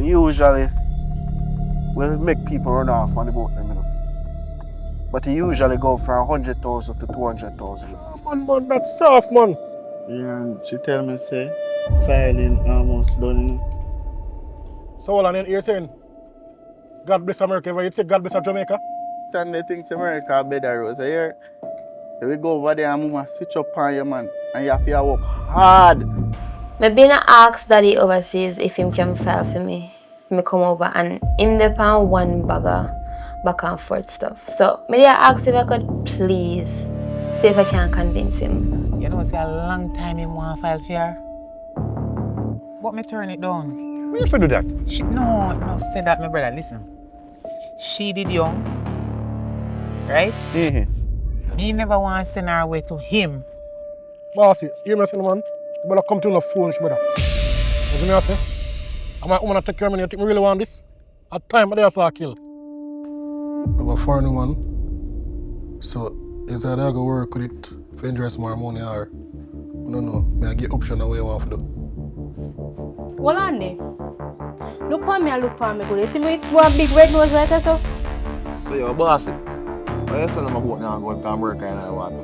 usually will make people run off on the boat, them, you know. But he usually go from 100,000 to 200,000. Man, that's soft, man. Yeah, and she tell me say filing almost done. You know. So hold on, you're saying God bless America, but you say God bless Jamaica? And they think America better road. So here, we go over there and mama switch up on you, man. And you have to work hard. I've been asked daddy overseas if him can file for me. Me come over and him depend one bagger back and forth stuff. So maybe I asked if I could please see if I can convince him. You know, it's a long time him want to file for her. But me turn it down. Why you do that? No, say that, my brother. Listen. She did young, right? Mm-hmm. Me never want to send her away to him. Bossy, you hear me, man? You better come to the phone, brother. You see me, I say? I'm a woman to take care of me. You think me really want this? At time, I saw a kill. I'm a foreign woman. So, is that I go work with it for interest more money or? No. I get option of what you want to do. Hold on there. Look for me, good. You see me with one big red nose like that, so? So you're bossy. Why you send them a boat now going from America and I water?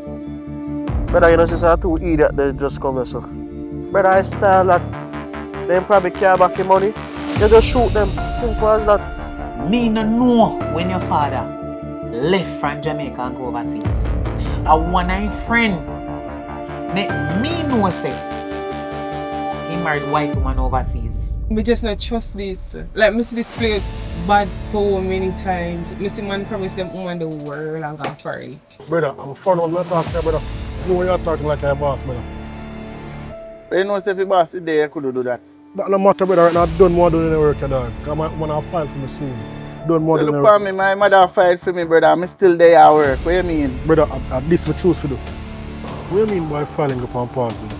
Brother, you know, this are two idiots that just come here, so. Brother, I style that. They probably care back your money. You just shoot them. Simple as that. Me no know when your father left from Jamaica and go overseas. And one of my friend make me know say he married white woman overseas. Me just not trust this. Like, me see this place bad so many times. Me see man promise them woman the world and go for it. Brother, I'm a foreign woman. I'm not talking, brother. You know you're talking like a boss, brother. You know, if your boss today, you could do that. That no matter, brother. Right now, I've done more than any work, dog. Because I'm going to file for me soon. Done more So than look for me, my mother fight for me, brother. I'm still there at work. What do you mean? Brother, at this I choose to do. What do you mean by filing upon pause, brother?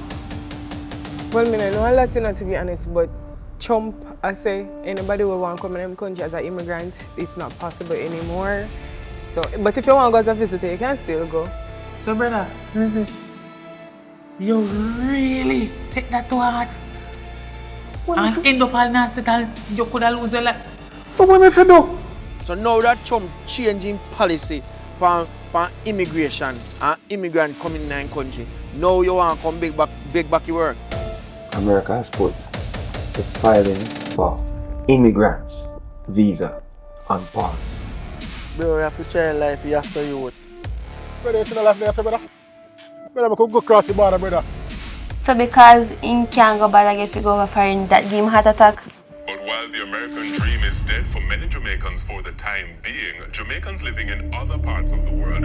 Well, me no know a lot, to be honest, but Trump, I say, anybody who want to come in the country as an immigrant, it's not possible anymore. So, but if you want to go to visit, you can still go. So, brother, you really take that to heart? And end up all in hospital, you could have lose your life. But what if you do? So now that Trump changing policy for immigration and immigrant coming in the country, now you want to come big back to work. America has put the filing for immigrants visa on pause. Bro, you have to try life after you. Brother, you see the life there, brother? Brother, I could go across the border, brother. So because him can't go back again if he go over foreign, that give him heart attack. But while the American dream is dead for many Jamaicans for the time being, Jamaicans living in other parts of the world